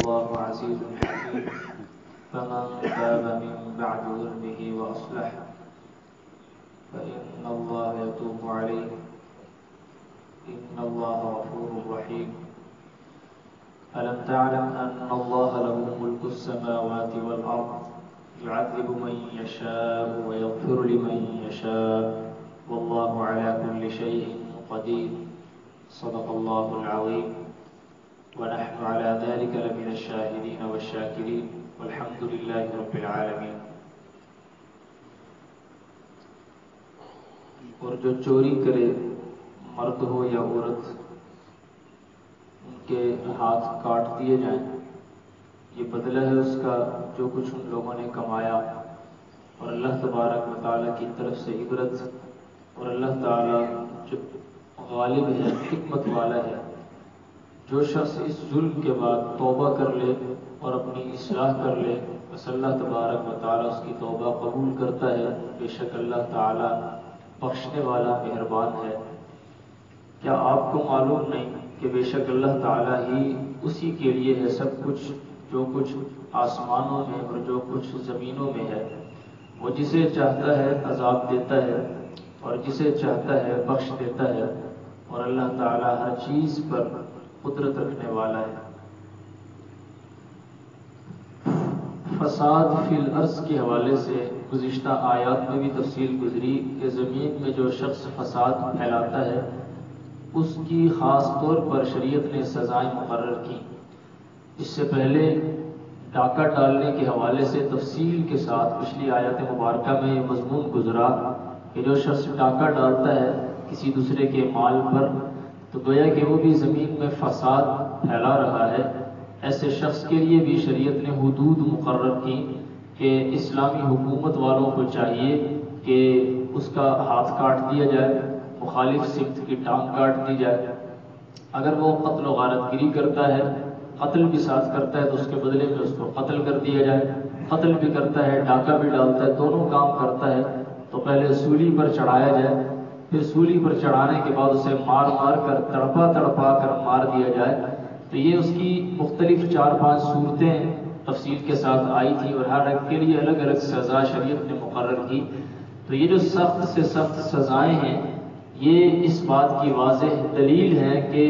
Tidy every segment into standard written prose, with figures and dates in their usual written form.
والله عزيز حكيم. فمن تاب من بعد ظلمه وأصلح فإن الله يتوب عليه إن الله غفور رحيم. ألم تعلم أن الله له ملك السماوات والأرض يعذب من يشاء ويغفر لمن يشاء والله على كل شيء قدير. صدق الله العظيم ونحن على ذلك لمن الشاهدين والشاكرين والحمد لله رب العالمين. اور جو چوری کرے مرد ہو یا عورت ان کے ہاتھ کاٹ دیے جائیں، یہ بدلہ ہے اس کا جو کچھ ان لوگوں نے کمایا. اور اللہ تبارک و تعالیٰ کی طرف سے عبرت، اور اللہ تعالیٰ جو غالب ہے، حکمت والا ہے. جو شخص اس ظلم کے بعد توبہ کر لے اور اپنی اصلاح کر لے بس اللہ تبارک و تعالیٰ اس کی توبہ قبول کرتا ہے. بے شک اللہ تعالیٰ بخشنے والا مہربان ہے. کیا آپ کو معلوم نہیں کہ بے شک اللہ تعالیٰ ہی اسی کے لیے ہے سب کچھ، جو کچھ آسمانوں میں اور جو کچھ زمینوں میں ہے. وہ جسے چاہتا ہے عذاب دیتا ہے اور جسے چاہتا ہے بخش دیتا ہے، اور اللہ تعالیٰ ہر چیز پر قدرت رکھنے والا ہے. فساد فی الارض کے حوالے سے گزشتہ آیات میں بھی تفصیل گزری کہ زمین میں جو شخص فساد پھیلاتا ہے اس کی خاص طور پر شریعت نے سزائیں مقرر کی. اس سے پہلے ڈاکہ ڈالنے کے حوالے سے تفصیل کے ساتھ پچھلی آیات مبارکہ میں یہ مضمون گزرا کہ جو شخص ڈاکہ ڈالتا ہے کسی دوسرے کے مال پر تو گویا کہ وہ بھی زمین میں فساد پھیلا رہا ہے. ایسے شخص کے لیے بھی شریعت نے حدود مقرر کی کہ اسلامی حکومت والوں کو چاہیے کہ اس کا ہاتھ کاٹ دیا جائے، مخالف سمت کی ٹانگ کاٹ دی جائے. اگر وہ قتل و غارت گری کرتا ہے، قتل بھی ساتھ کرتا ہے تو اس کے بدلے میں اس کو قتل کر دیا جائے. قتل بھی کرتا ہے، ڈاکہ بھی ڈالتا ہے، دونوں کام کرتا ہے تو پہلے سولی پر چڑھایا جائے، پھر سولی پر چڑھانے کے بعد اسے مار مار کر تڑپا تڑپا کر مار دیا جائے. تو یہ اس کی مختلف 4-5 صورتیں تفصیل کے ساتھ آئی تھی اور ہر ایک کے لیے الگ الگ سزا شریعت نے مقرر کی. تو یہ جو سخت سے سخت سزائیں ہیں یہ اس بات کی واضح دلیل ہے کہ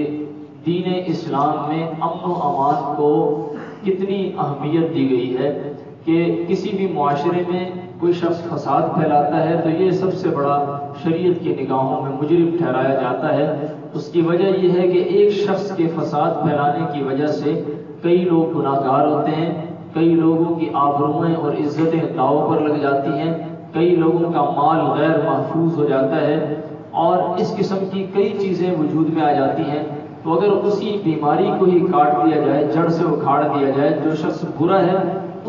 دین اسلام میں امن و امان کو کتنی اہمیت دی گئی ہے کہ کسی بھی معاشرے میں کوئی شخص فساد پھیلاتا ہے تو یہ سب سے بڑا شریعت کی نگاہوں میں مجرم ٹھہرایا جاتا ہے. اس کی وجہ یہ ہے کہ ایک شخص کے فساد پھیلانے کی وجہ سے کئی لوگ گناہگار ہوتے ہیں، کئی لوگوں کی آبروئیں اور عزتیں داؤ پر لگ جاتی ہیں، کئی لوگوں کا مال غیر محفوظ ہو جاتا ہے اور اس قسم کی کئی چیزیں وجود میں آ جاتی ہیں. تو اگر اسی بیماری کو ہی کاٹ دیا جائے، جڑ سے اکھاڑ دیا جائے، جو شخص برا ہے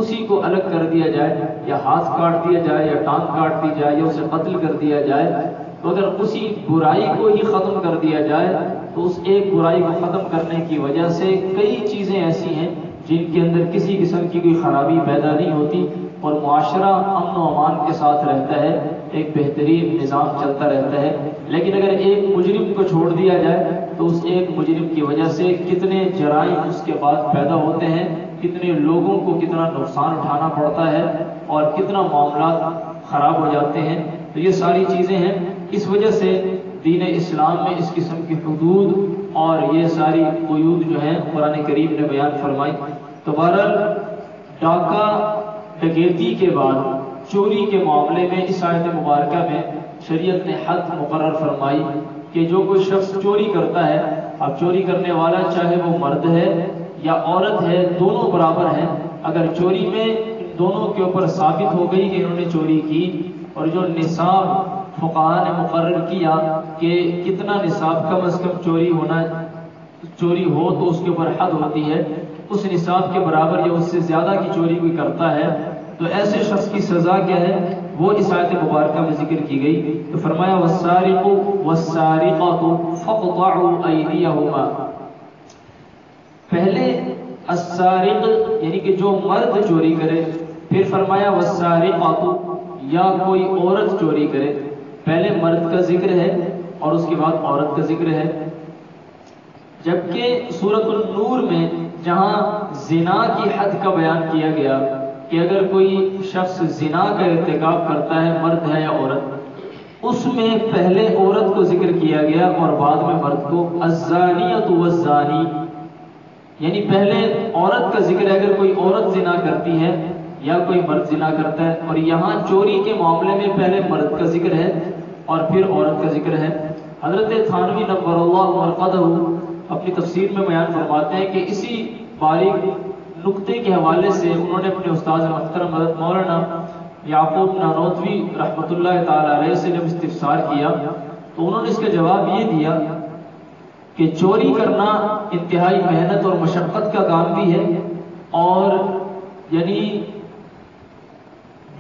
اسی کو الگ کر دیا جائے، یا ہاتھ کاٹ دیا جائے یا ٹانگ کاٹ دی جائے یا اسے قتل کر دیا جائے، تو اگر اسی برائی کو ہی ختم کر دیا جائے تو اس ایک برائی کو ختم کرنے کی وجہ سے کئی چیزیں ایسی ہیں جن کے اندر کسی قسم کی کوئی خرابی پیدا نہیں ہوتی اور معاشرہ امن و امان کے ساتھ رہتا ہے، ایک بہترین نظام چلتا رہتا ہے. لیکن اگر ایک مجرم کو چھوڑ دیا جائے تو اس ایک مجرم کی وجہ سے کتنے جرائم اس کے بعد پیدا ہوتے ہیں، کتنے لوگوں کو کتنا نقصان اٹھانا پڑتا ہے اور کتنا معاملات خراب ہو جاتے ہیں. تو یہ ساری چیزیں ہیں. اس وجہ سے دین اسلام میں اس قسم کی حدود اور یہ ساری قیود جو ہیں قرآن کریم نے بیان فرمائی. تو بہرحال ڈاکہ ڈکیتی کے بعد چوری کے معاملے میں اس آیت مبارکہ میں شریعت نے حد مقرر فرمائی کہ جو کوئی شخص چوری کرتا ہے، اب چوری کرنے والا چاہے وہ مرد ہے یا عورت ہے دونوں برابر ہیں، اگر چوری میں دونوں کے اوپر ثابت ہو گئی کہ انہوں نے چوری کی اور جو نصاب فقہاء نے مقرر کیا کہ کتنا نصاب کم از کم چوری ہو تو اس کے اوپر حد ہوتی ہے، اس نصاب کے برابر یا اس سے زیادہ کی چوری کوئی کرتا ہے تو ایسے شخص کی سزا کیا ہے وہ اس آیت مبارکہ میں ذکر کی گئی. تو فرمایا والسارق والسارقۃ فاقطعوا ایدیہما. پہلے السارق یعنی کہ جو مرد چوری کرے، پھر فرمایا والسارقۃ یا کوئی عورت چوری کرے. پہلے مرد کا ذکر ہے اور اس کے بعد عورت کا ذکر ہے. جبکہ سورۃ النور میں جہاں زنا کی حد کا بیان کیا گیا کہ اگر کوئی شخص زنا کا ارتکاب کرتا ہے، مرد ہے یا عورت، اس میں پہلے عورت کو ذکر کیا گیا اور بعد میں مرد کو. الزانیۃ والزانی، یعنی پہلے عورت کا ذکر ہے اگر کوئی عورت زنا کرتی ہے یا کوئی مرد زنا کرتا ہے، اور یہاں چوری کے معاملے میں پہلے مرد کا ذکر ہے اور پھر عورت کا ذکر ہے. حضرت تھانوی نور اللہ مرقدہ اپنی تفسیر میں بیان فرماتے ہیں کہ اسی باریک نقطے کے حوالے سے انہوں نے اپنے استاد محترم مولانا یعقوب نانوتوی رحمۃ اللہ تعالی علیہ سے جب استفسار کیا تو انہوں نے اس کا جواب یہ دیا کہ چوری کرنا انتہائی محنت اور مشقت کا کام بھی ہے، اور یعنی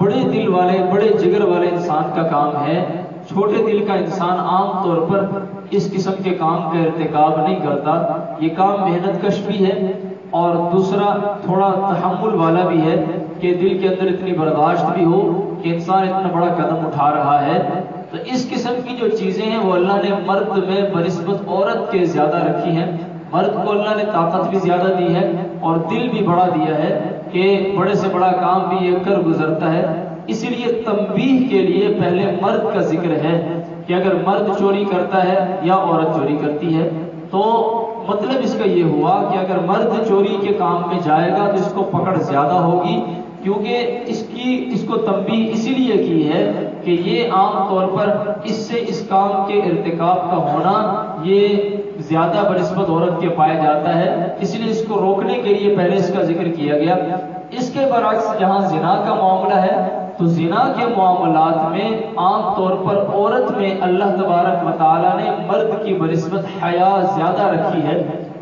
بڑے دل والے، بڑے جگر والے انسان کا کام ہے. چھوٹے دل کا انسان عام طور پر اس قسم کے کام کا ارتکاب نہیں کرتا. یہ کام محنت کش بھی ہے اور دوسرا تھوڑا تحمل والا بھی ہے کہ دل کے اندر اتنی برداشت بھی ہو کہ انسان اتنا بڑا قدم اٹھا رہا ہے. تو اس قسم کی جو چیزیں ہیں وہ اللہ نے مرد میں بنسبت عورت کے زیادہ رکھی ہیں. مرد کو اللہ نے طاقت بھی زیادہ دی ہے اور دل بھی بڑا دیا ہے کہ بڑے سے بڑا کام بھی یہ کر گزرتا ہے. اسی لیے تنبیہ کے لیے پہلے مرد کا ذکر ہے کہ اگر مرد چوری کرتا ہے یا عورت چوری کرتی ہے تو مطلب اس کا یہ ہوا کہ اگر مرد چوری کے کام میں جائے گا تو اس کو پکڑ زیادہ ہوگی، کیونکہ اس کو تنبیہ اسی لیے کی ہے کہ یہ عام طور پر اس سے اس کام کے ارتکاب کا ہونا یہ زیادہ بنسبت عورت کے پایا جاتا ہے، اس لیے اس کو روکنے کے لیے پہلے اس کا ذکر کیا گیا. اس کے برعکس جہاں زنا کا معاملہ ہے تو زنا کے معاملات میں عام طور پر عورت میں اللہ تبارک و تعالیٰ نے مرد کی بنسبت حیا زیادہ رکھی ہے.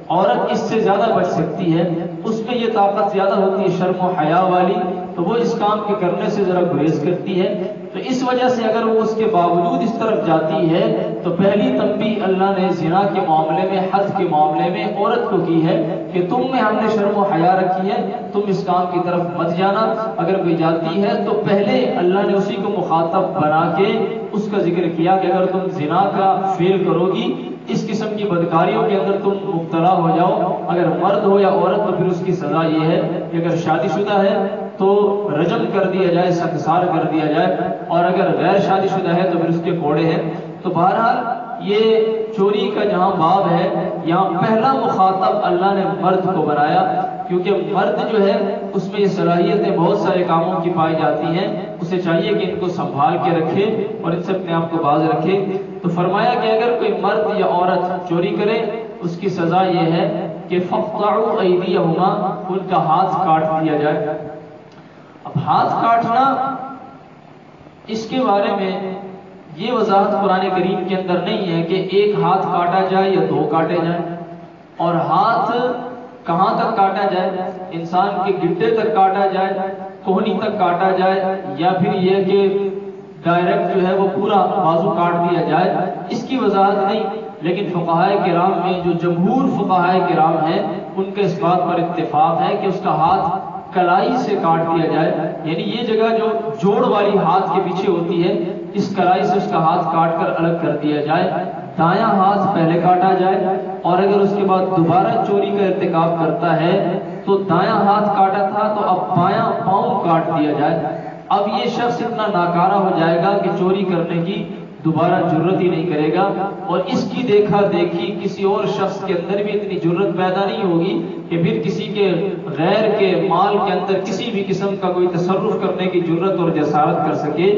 عورت اس سے زیادہ بچ سکتی ہے، اس میں یہ طاقت زیادہ ہوتی ہے شرم و حیا والی، تو وہ اس کام کے کرنے سے ذرا گریز کرتی ہے. تو اس وجہ سے اگر وہ اس کے باوجود اس طرف جاتی ہے تو پہلی تنبیہ اللہ نے زنا کے معاملے میں، حد کے معاملے میں عورت کو کی ہے کہ تم میں ہم نے شرم و حیا رکھی ہے، تم اس کام کی طرف مت جانا. اگر کوئی جاتی ہے تو پہلے اللہ نے اسی کو مخاطب بنا کے اس کا ذکر کیا کہ اگر تم زنا کا فعل کرو گی، اس قسم کی بدکاریوں کے اندر تم مبتلا ہو جاؤ، اگر مرد ہو یا عورت تو پھر اس کی سزا یہ ہے کہ اگر شادی شدہ ہے تو رجم کر دیا جائے، سنسار کر دیا جائے، اور اگر غیر شادی شدہ ہے تو پھر اس کے کوڑے ہیں. تو بہرحال یہ چوری کا جہاں باب ہے یہاں پہلا مخاطب اللہ نے مرد کو بنایا، کیونکہ مرد جو ہے اس میں یہ صلاحیتیں بہت سارے کاموں کی پائی جاتی ہیں، اسے چاہیے کہ ان کو سنبھال کے رکھے اور ان سے اپنے آپ کو باز رکھے. تو فرمایا کہ اگر کوئی مرد یا عورت چوری کرے اس کی سزا یہ ہے کہ فَقْطَعُوا أَيْدِيَهُمَا، ان کا ہاتھ کاٹ دیا جائے. اب ہاتھ کاٹنا، اس کے بارے میں یہ وضاحت قرآن کریم کے اندر نہیں ہے کہ ایک ہاتھ کاٹا جائے یا دو کاٹے جائیں، اور ہاتھ کہاں تک کاٹا جائے، انسان کے گڈے تک کاٹا جائے، کوہنی تک کاٹا جائے، یا پھر یہ کہ ڈائریکٹ جو ہے وہ پورا بازو کاٹ دیا جائے، اس کی وضاحت نہیں. لیکن فقہائے کرام میں جو جمہور فقہائے کرام ہیں ان کے اس بات پر اتفاق ہے کہ اس کا ہاتھ کلائی سے کاٹ دیا جائے، یعنی یہ جگہ جو جوڑ والی ہاتھ کے پیچھے ہوتی ہے اس کلائی سے اس کا ہاتھ کاٹ کر الگ کر دیا جائے. دایاں ہاتھ پہلے کاٹا جائے، اور اگر اس کے بعد دوبارہ چوری کا ارتکاب کرتا ہے تو دایاں ہاتھ کاٹا تھا تو اب بایاں پاؤں کاٹ دیا جائے. اب یہ شخص اتنا ناکارہ ہو جائے گا کہ چوری کرنے کی دوبارہ جرت ہی نہیں کرے گا، اور اس کی دیکھا دیکھی کسی اور شخص کے اندر بھی اتنی جرت پیدا نہیں ہوگی کہ پھر کسی کے غیر کے مال کے اندر کسی بھی قسم کا کوئی تصرف کرنے کی جرت اور جسارت کر سکے.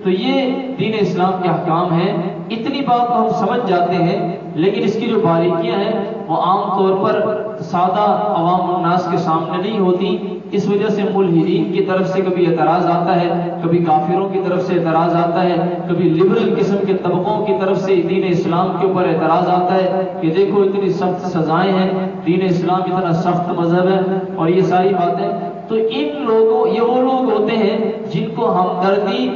تو یہ دین اسلام کے احکام ہیں. اتنی بات تو ہم سمجھ جاتے ہیں، لیکن اس کی جو باریکیاں ہیں وہ عام طور پر سادہ عوام الناس کے سامنے نہیں ہوتی. اس وجہ سے ملحدین کی طرف سے کبھی اعتراض آتا ہے، کبھی کافروں کی طرف سے اعتراض آتا ہے، کبھی لبرل قسم کے طبقوں کی طرف سے دین اسلام کے اوپر اعتراض آتا ہے کہ دیکھو اتنی سخت سزائیں ہیں، دین اسلام اتنا سخت مذہب ہے، اور یہ ساری باتیں. تو ان لوگوں، یہ وہ لوگ ہوتے ہیں جن کو ہمدردی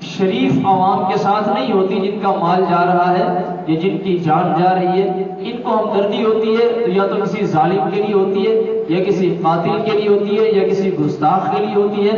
شریف عوام کے ساتھ نہیں ہوتی، جن کا مال جا رہا ہے یا جن کی جان جا رہی ہے. ان کو ہمدردی ہوتی ہے تو یا تو کسی ظالم کے لیے ہوتی ہے، یا کسی قاتل کے لیے ہوتی ہے، یا کسی گستاخ کے لیے ہوتی ہے.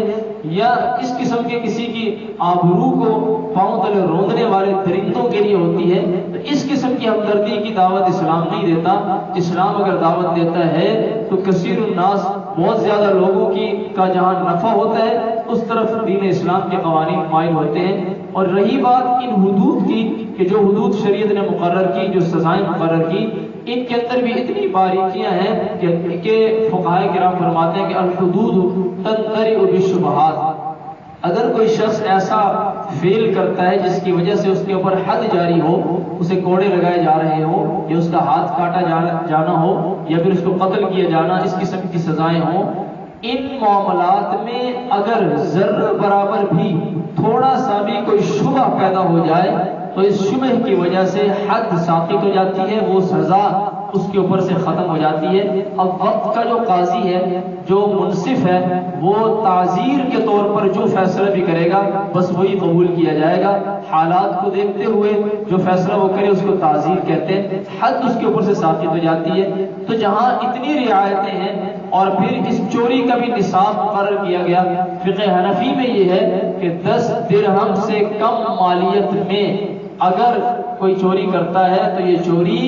یا اس قسم کے کسی کی آبرو کو پاؤں تلے روندنے والے درندوں کے لیے ہوتی ہے، تو اس قسم کی ہمدردی کی دعوت اسلام نہیں دیتا۔ اسلام اگر دعوت دیتا ہے تو کثیر الناس، بہت زیادہ لوگوں کا جہاں نفع ہوتا ہے اس طرف دین اسلام کے قوانین مائل ہوتے ہیں۔ اور رہی بات ان حدود کی کہ جو حدود شریعت نے مقرر کی، جو سزائیں مقرر کی، ان کے اندر بھی اتنی باریکیاں ہیں کہ فقہائے کرام فرماتے ہیں کہ الحدود تنطرئ بالشبہات۔ اگر کوئی شخص ایسا فیل کرتا ہے جس کی وجہ سے اس کے اوپر حد جاری ہو، اسے کوڑے لگائے جا رہے ہوں یا اس کا ہاتھ کاٹا جانا ہو یا پھر اس کو قتل کیا جانا، اس قسم کی سزائیں ہوں، ان معاملات میں اگر ذرہ برابر بھی تھوڑا سا بھی کوئی شبہ پیدا ہو جائے تو اس شبہ کی وجہ سے حد ساقط ہو جاتی ہے، وہ سزا اس کے اوپر سے ختم ہو جاتی ہے۔ اب وقت کا جو قاضی ہے، جو منصف ہے، وہ تعزیر کے طور پر جو فیصلہ بھی کرے گا بس وہی قبول کیا جائے گا۔ حالات کو دیکھتے ہوئے جو فیصلہ وہ کرے اس کو تعزیر کہتے ہیں، حد اس کے اوپر سے ساقط ہو جاتی ہے۔ تو جہاں اتنی رعایتیں ہیں اور پھر اس چوری کا بھی نصاب مقرر کیا گیا، فقہ حنفی میں یہ ہے کہ 10 درہم سے کم مالیت میں اگر کوئی چوری کرتا ہے تو یہ چوری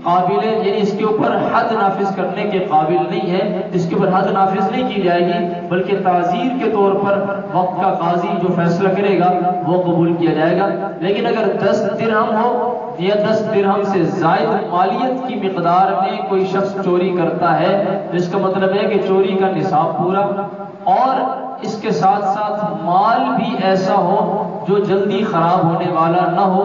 قابل، یعنی اس کے اوپر حد نافذ کرنے کے قابل نہیں ہے، اس کے اوپر حد نافذ نہیں کی جائے گی، بلکہ تعزیر کے طور پر وقت کا قاضی جو فیصلہ کرے گا وہ قبول کیا جائے گا۔ لیکن اگر 10 درہم ہو یا 10 درہم سے زائد مالیت کی مقدار میں کوئی شخص چوری کرتا ہے، جس کا مطلب ہے کہ چوری کا نصاب پورا، اور اس کے ساتھ ساتھ مال بھی ایسا ہو جو جلدی خراب ہونے والا نہ ہو،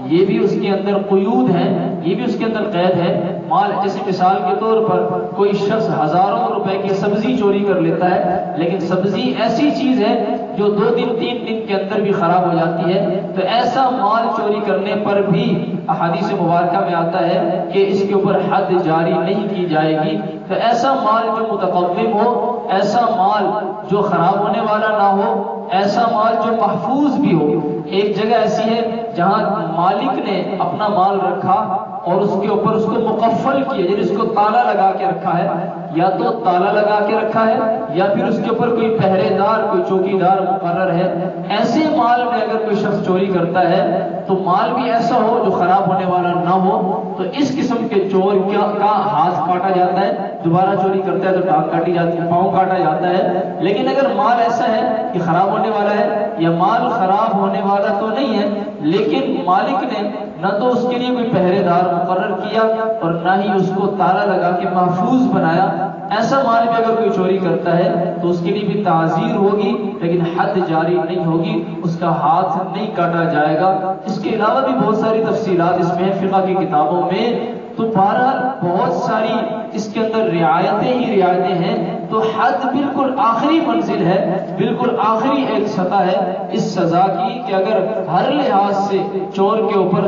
یہ بھی اس کے اندر قیود ہیں، یہ بھی اس کے اندر قید ہے۔ مال جیسے مثال کے طور پر کوئی شخص ہزاروں روپے کی سبزی چوری کر لیتا ہے، لیکن سبزی ایسی چیز ہے جو 2 دن 3 دن کے اندر بھی خراب ہو جاتی ہے، تو ایسا مال چوری کرنے پر بھی احادیث مبارکہ میں آتا ہے کہ اس کے اوپر حد جاری نہیں کی جائے گی۔ تو ایسا مال جو متقوم ہو، ایسا مال جو خراب ہونے والا نہ ہو، ایسا مال جو محفوظ بھی ہو۔ ایک جگہ ایسی ہے جہاں مالک نے اپنا مال رکھا اور اس کے اوپر اس کو مقفل کیا، یعنی اس کو تالا لگا کے رکھا ہے، یا تو تالا لگا کے رکھا ہے یا پھر اس کے اوپر کوئی پہرے دار، کوئی چوکی دار مقرر ہے۔ ایسے مال میں اگر کوئی شخص چوری کرتا ہے تو مال بھی ایسا ہو جو خراب ہونے والا نہ ہو، تو اس قسم کے چور کا ہاتھ کاٹا جاتا ہے، دوبارہ چوری کرتا ہے تو ٹانگ کاٹی جاتی ہے، پاؤں کاٹا جاتا ہے۔ لیکن اگر مال ایسا ہے کہ خراب ہونے والا ہے، یا مال خراب ہونے والا تو نہیں ہے لیکن مالک نے نہ تو اس کے لیے کوئی پہرے دار مقرر کیا اور نہ ہی اس کو تالا لگا کے محفوظ بنایا، ایسا مال بھی اگر کوئی چوری کرتا ہے تو اس کے لیے بھی تعزیر ہوگی لیکن حد جاری نہیں ہوگی، اس کا ہاتھ نہیں کاٹا جائے گا۔ اس کے علاوہ بھی بہت ساری تفصیلات اس میں فقہ کی کتابوں میں، تو بہرحال بہت ساری اس کے اندر رعایتیں ہی رعایتیں ہیں۔ تو حد بالکل آخری منزل ہے، بالکل آخری ایک سطح ہے اس سزا کی کہ اگر ہر لحاظ سے چور کے اوپر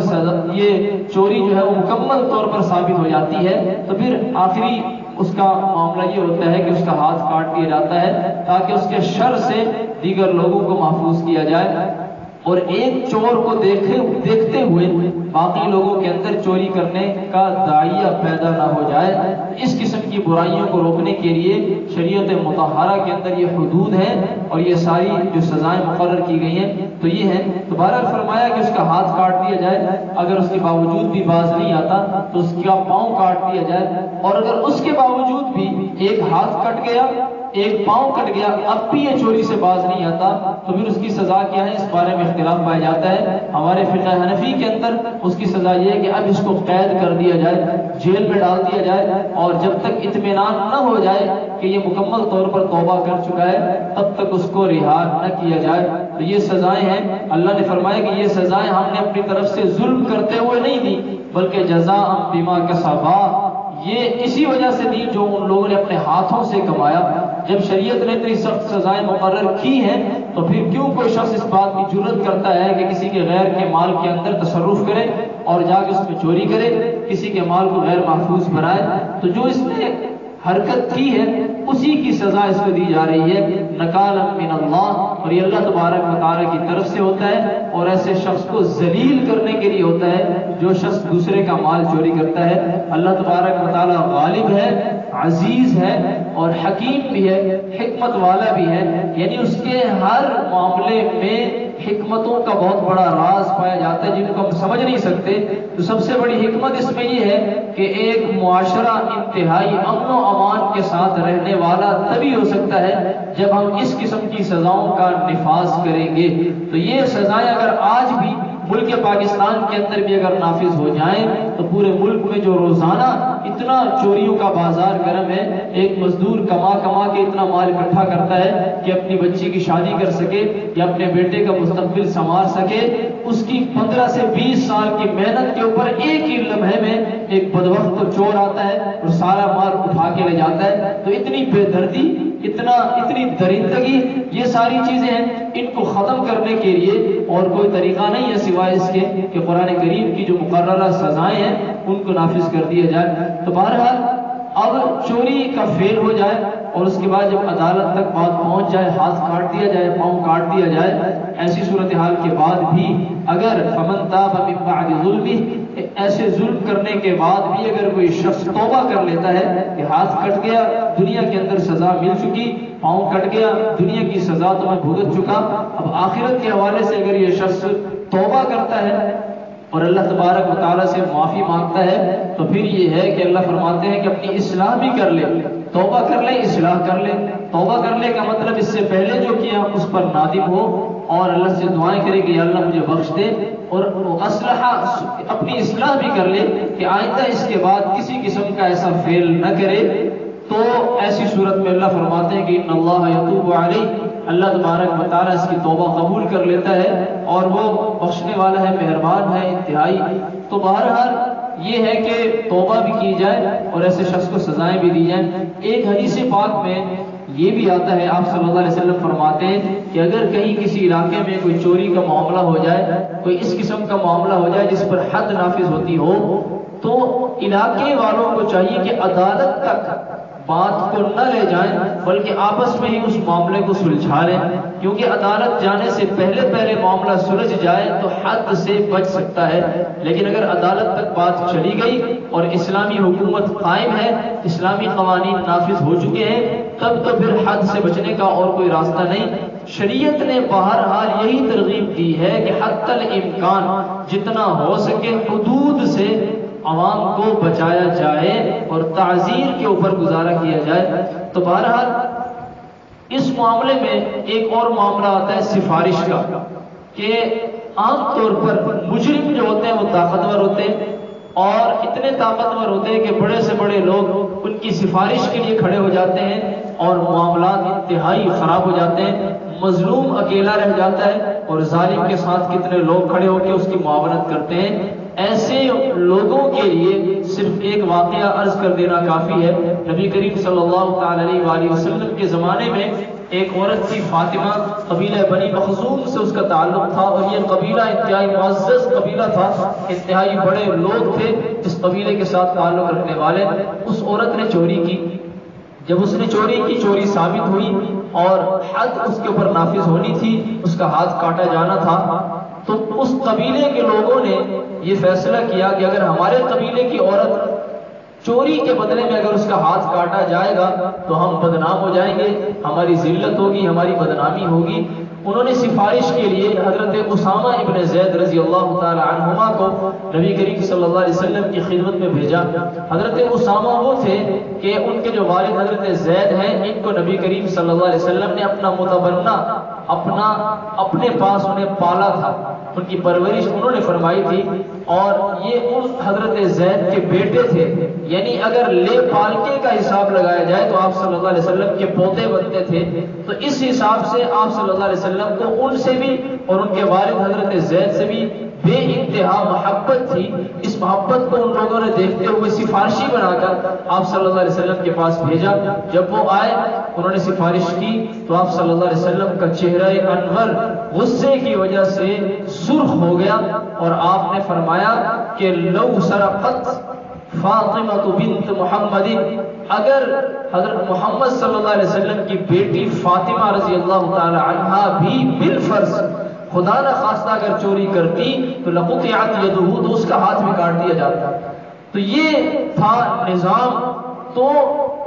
یہ چوری جو ہے وہ مکمل طور پر ثابت ہو جاتی ہے تو پھر آخری اس کا معاملہ یہ ہوتا ہے کہ اس کا ہاتھ کاٹ دیا جاتا ہے تاکہ اس کے شر سے دیگر لوگوں کو محفوظ کیا جائے، اور ایک چور کو دیکھتے ہوئے باقی لوگوں کے اندر چوری کرنے کا داعیہ پیدا نہ ہو جائے۔ اس قسم کی برائیوں کو روکنے کے لیے شریعت مطہرہ کے اندر یہ حدود ہیں اور یہ ساری جو سزائیں مقرر کی گئی ہیں تو یہ ہیں۔ تو بہرحال فرمایا کہ اس کا ہاتھ کاٹ دیا جائے، اگر اس کے باوجود بھی باز نہیں آتا تو اس کا پاؤں کاٹ دیا جائے، اور اگر اس کے باوجود بھی ایک ہاتھ کٹ گیا، ایک پاؤں کٹ گیا، اب بھی یہ چوری سے باز نہیں آتا تو پھر اس کی سزا کیا ہے، اس بارے میں اختلاف پایا جاتا ہے۔ ہمارے فقہ حنفی کے اندر اس کی سزا یہ ہے کہ اب اس کو قید کر دیا جائے، جیل میں ڈال دیا جائے، اور جب تک اطمینان نہ ہو جائے کہ یہ مکمل طور پر توبہ کر چکا ہے تب تک اس کو رہا نہ کیا جائے۔ تو یہ سزائیں ہیں، اللہ نے فرمایا کہ یہ سزائیں ہم نے اپنی طرف سے ظلم کرتے ہوئے نہیں دی بلکہ جزاء بما کسبا، یہ اسی وجہ سے دی جو ان لوگوں نے اپنے ہاتھوں سے کمایا۔ جب شریعت نے اتنی سخت سزائیں مقرر کی ہیں تو پھر کیوں کوئی شخص اس بات کی جرت کرتا ہے کہ کسی کے غیر کے مال کے اندر تصرف کرے اور جا کے اس میں چوری کرے، کسی کے مال کو غیر محفوظ بنائے؟ تو جو اس نے حرکت کی ہے اسی کی سزا اس کو دی جا رہی ہے، نکالا من اللہ، اور یہ اللہ تبارک و تعالیٰ کی طرف سے ہوتا ہے، اور ایسے شخص کو ذلیل کرنے کے لیے ہوتا ہے جو شخص دوسرے کا مال چوری کرتا ہے۔ اللہ تبارک و تعالیٰ غالب ہے، عزیز ہے اور حکیم بھی ہے، حکمت والا بھی ہے، یعنی اس کے ہر معاملے میں حکمتوں کا بہت بڑا راز پایا جاتا ہے جن کو ہم سمجھ نہیں سکتے۔ تو سب سے بڑی حکمت اس میں یہ ہے کہ ایک معاشرہ انتہائی امن و امان کے ساتھ رہنے والا تبھی ہو سکتا ہے جب ہم اس قسم کی سزاؤں کا نفاذ کریں گے۔ تو یہ سزائیں اگر آج بھی ملک پاکستان کے اندر بھی اگر نافذ ہو جائیں تو پورے ملک میں جو روزانہ اتنا چوریوں کا بازار گرم ہے، ایک مزدور کما کما کے اتنا مال اکٹھا کرتا ہے کہ اپنی بچی کی شادی کر سکے یا اپنے بیٹے کا مستقبل سنوار سکے، اس کی 15 سے 20 سال کی محنت کے اوپر ایک ہی لمحے میں ایک بدبخت چور آتا ہے اور سارا مال اٹھا کے لے جاتا ہے۔ تو اتنی بے دردی، اتنی درندگی، یہ ساری چیزیں ہیں، ان کو ختم کرنے کے لیے اور کوئی طریقہ نہیں ہے سوائے اس کے کہ قرآن کریم کی جو مقررہ سزائیں ہیں ان کو نافذ کر دیا جائے۔ تو بہرحال اب چوری کا فعل ہو جائے اور اس کے بعد جب عدالت تک بات پہنچ جائے، ہاتھ کاٹ دیا جائے، پاؤں کاٹ دیا جائے، ایسی صورتحال کے بعد بھی اگر فمن تاب من بعد ظلمہ، ایسے ظلم کرنے کے بعد بھی اگر کوئی شخص توبہ کر لیتا ہے کہ ہاتھ کٹ گیا، دنیا کے اندر سزا مل چکی، پاؤں کٹ گیا، دنیا کی سزا تو میں بھگت چکا، اب آخرت کے حوالے سے اگر یہ شخص توبہ کرتا ہے اور اللہ تبارک و تعالیٰ سے معافی مانگتا ہے تو پھر یہ ہے کہ اللہ فرماتے ہیں کہ اپنی اصلاح بھی کر لے، توبہ کر لے، اصلاح کر لے۔ توبہ کر لے کا مطلب اس سے پہلے جو کیا اس پر نادم ہو اور اللہ سے دعائیں کرے کہ یا اللہ مجھے بخش دے، اور اپنی اصلاح بھی کر لے کہ آئندہ اس کے بعد کسی قسم کا ایسا فعل نہ کرے۔ تو ایسی صورت میں اللہ فرماتے ہیں کہ ان اللہ یتوب علیہ، اللہ تبارک و تعالیٰ اس کی توبہ قبول کر لیتا ہے اور وہ بخشنے والا ہے، مہربان ہے انتہائی۔ تو بہرحال یہ ہے کہ توبہ بھی کی جائے اور ایسے شخص کو سزائیں بھی دی جائیں۔ ایک حدیث پاک میں یہ بھی آتا ہے، آپ صلی اللہ علیہ وسلم فرماتے ہیں کہ اگر کہیں کسی علاقے میں کوئی چوری کا معاملہ ہو جائے، کوئی اس قسم کا معاملہ ہو جائے جس پر حد نافذ ہوتی ہو، تو علاقے والوں کو چاہیے کہ عدالت تک بات کو نہ لے جائیں بلکہ آپس میں ہی اس معاملے کو سلجھا لیں، کیونکہ عدالت جانے سے پہلے معاملہ سلجھ جائے تو حد سے بچ سکتا ہے۔ لیکن اگر عدالت تک بات چلی گئی اور اسلامی حکومت قائم ہے، اسلامی قوانین نافذ ہو چکے ہیں، تب تو پھر حد سے بچنے کا اور کوئی راستہ نہیں۔ شریعت نے بہرحال یہی ترغیب دی ہے کہ حتی الامکان جتنا ہو سکے حدود سے عوام کو بچایا جائے اور تعزیر کے اوپر گزارا کیا جائے۔ تو بہرحال اس معاملے میں ایک اور معاملہ آتا ہے سفارش کا، کہ عام طور پر مجرم جو ہوتے ہیں وہ طاقتور ہوتے ہیں اور اتنے طاقتور ہوتے ہیں کہ بڑے سے بڑے لوگ ان کی سفارش کے لیے کھڑے ہو جاتے ہیں اور معاملات انتہائی خراب ہو جاتے ہیں، مظلوم اکیلا رہ جاتا ہے اور ظالم کے ساتھ کتنے لوگ کھڑے ہو کے اس کی معاونت کرتے ہیں۔ ایسے لوگوں کے لیے صرف ایک واقعہ عرض کر دینا کافی ہے۔ نبی کریم صلی اللہ تعالی علیہ وآلہ وسلم کے زمانے میں ایک عورت تھی فاطمہ، قبیلہ بنی مخزوم سے اس کا تعلق تھا، اور یہ قبیلہ انتہائی معزز قبیلہ تھا، انتہائی بڑے لوگ تھے اس قبیلے کے ساتھ تعلق رکھنے والے۔ اس عورت نے چوری کی، جب اس نے چوری کی، چوری ثابت ہوئی اور حد اس کے اوپر نافذ ہونی تھی، اس کا ہاتھ کاٹا جانا تھا، تو اس قبیلے کے لوگوں نے یہ فیصلہ کیا کہ اگر ہمارے قبیلے کی عورت چوری کے بدلے میں اگر اس کا ہاتھ کاٹا جائے گا تو ہم بدنام ہو جائیں گے، ہماری ذلت ہوگی، ہماری بدنامی ہوگی۔ انہوں نے سفارش کے لیے حضرت اسامہ ابن زید رضی اللہ تعالی عنہما کو نبی کریم صلی اللہ علیہ وسلم کی خدمت میں بھیجا۔ حضرت اسامہ وہ تھے کہ ان کے جو والد حضرت زید ہیں، ان کو نبی کریم صلی اللہ علیہ وسلم نے اپنا متبنہ، اپنے پاس انہیں پالا تھا، ان کی پرورش انہوں نے فرمائی تھی، اور یہ ان حضرت زید کے بیٹے تھے، یعنی اگر لے پال کے کا حساب لگایا جائے تو آپ صلی اللہ علیہ وسلم کے پوتے بنتے تھے۔ تو اس حساب سے آپ صلی اللہ علیہ وسلم کو ان سے بھی اور ان کے والد حضرت زید سے بھی بے انتہا محبت تھی۔ اس محبت کو ان لوگوں نے دیکھتے ہوئے سفارشی بنا کر آپ صلی اللہ علیہ وسلم کے پاس بھیجا۔ جب وہ آئے، انہوں نے سفارش کی تو آپ صلی اللہ علیہ وسلم کا چہرہ انور غصے کی وجہ سے سرخ ہو گیا، اور آپ نے فرمایا کہ لو سرقت فاطمہ بنت محمد، اگر حضرت محمد صلی اللہ علیہ وسلم کی بیٹی فاطمہ رضی اللہ تعالی عنہا بھی بالفرض خدا نہ خواستہ اگر چوری کرتی تو لقطعت یدہ، تو اس کا ہاتھ بھی کاٹ دیا جاتا۔ تو یہ تھا نظام۔ تو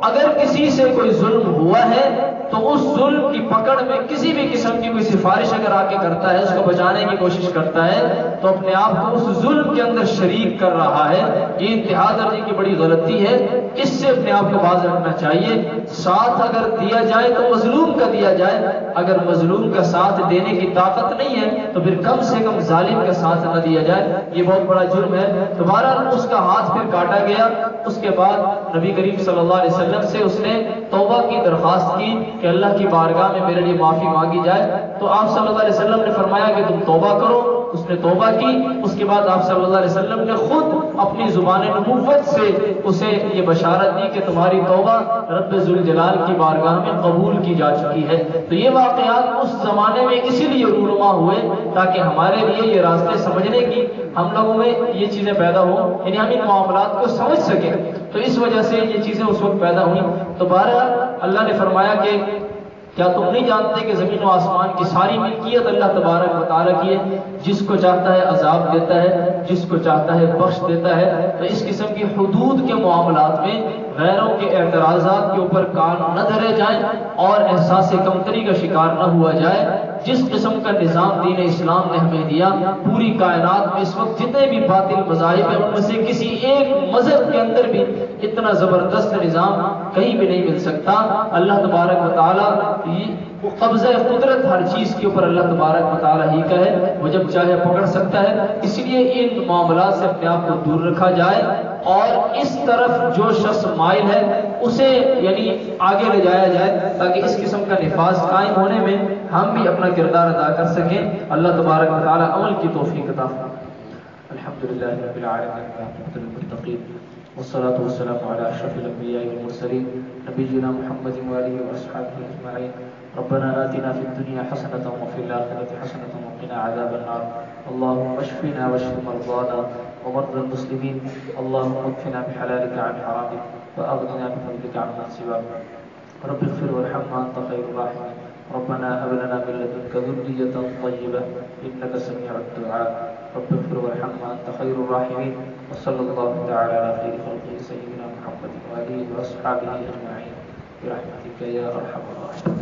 اگر کسی سے کوئی ظلم ہوا ہے تو اس ظلم کی پکڑ میں کسی بھی قسم کی کوئی سفارش اگر آ کے کرتا ہے، اس کو بچانے کی کوشش کرتا ہے، تو اپنے آپ کو اس ظلم کے اندر شریک کر رہا ہے۔ یہ انتہا درجے کی بڑی غلطی ہے، اس سے اپنے آپ کو باز رکھنا چاہیے۔ ساتھ اگر دیا جائے تو مظلوم کا دیا جائے، اگر مظلوم کا ساتھ دینے کی طاقت نہیں ہے تو پھر کم سے کم ظالم کا ساتھ نہ دیا جائے، یہ بہت بڑا جرم ہے۔ دوبارہ اس کا ہاتھ پھر کاٹا گیا، اس کے بعد نبی کریم صلی اللہ علیہ وسلم سے اس نے توبہ کی درخواست کی کہ اللہ کی بارگاہ میں میرے لیے معافی مانگی جائے، تو آپ صلی اللہ علیہ وسلم نے فرمایا کہ تم توبہ کرو۔ اس نے توبہ کی، اس کے بعد آپ صلی اللہ علیہ وسلم نے خود اپنی زبان نبوت سے اسے یہ بشارت دی کہ تمہاری توبہ رب ذوالجلال کی بارگاہ میں قبول کی جا چکی ہے۔ تو یہ واقعات اس زمانے میں اسی لیے رونما ہوئے تاکہ ہمارے لیے یہ راستے سمجھنے کی ہم لوگوں میں یہ چیزیں پیدا ہوں، یعنی ہم ان معاملات کو سمجھ سکیں، تو اس وجہ سے یہ چیزیں اس وقت پیدا ہوئیں۔ تو بہرحال اللہ نے فرمایا کہ کیا تم نہیں جانتے کہ زمین و آسمان کی ساری ملکیت اللہ تبارک و تعالیٰ کی ہے، جس کو چاہتا ہے عذاب دیتا ہے، جس کو چاہتا ہے بخش دیتا ہے۔ تو اس قسم کی حدود کے معاملات میں غیروں کے اعتراضات کے اوپر کان نہ دھرے جائیں اور احساس کمتری کا شکار نہ ہوا جائے۔ جس قسم کا نظام دین اسلام نے ہمیں دیا، پوری کائنات میں اس وقت جتنے بھی باطل مذاہب ہیں ان میں سے کسی ایک مذہب کے اندر بھی اتنا زبردست نظام کہیں بھی نہیں مل سکتا۔ اللہ تبارک و تعالیٰ وہ قبضہ قدرت ہر چیز کے اوپر اللہ تبارک و تعالیٰ ہی کا ہے، وہ جب چاہے پکڑ سکتا ہے۔ اس لیے ان معاملات سے اپنے آپ کو دور رکھا جائے اور اس طرف جو شخص مائل ہے اسے یعنی آگے لے جایا جائے تاکہ اس قسم کا نفاذ قائم ہونے میں ہم بھی اپنا کردار ادا کر سکیں۔ اللہ تبارک و تعالیٰ عمل کی توفیق عطا فرمائے۔ الحمدللہ رب العالمین والعاقبۃ للمتقین والصلاة والسلام على أشرف الأنبياء والمرسلين نبينا محمد وآله وأصحابه أجمعين ربنا آتنا في الدنيا حسنة وفي الآخرة حسنة وقنا عذاب النار اللهم اشفنا واشف مرضانا ومرضى المسلمين اللهم اكفنا بحلالك عن حرامك وأغننا بفضلك عمن سواك رب اغفر وارحم وأنت خير الراحمين ربنا هب لنا من لدنك ذرية طيبة إنك سميع الدعاء رب اغفر وارحم وأنت خير الراحمين وصلى الله تعالى على خير خلقه سيدنا محمد وآله وأصحابه أجمعين برحمتك يا أرحم الراحمين۔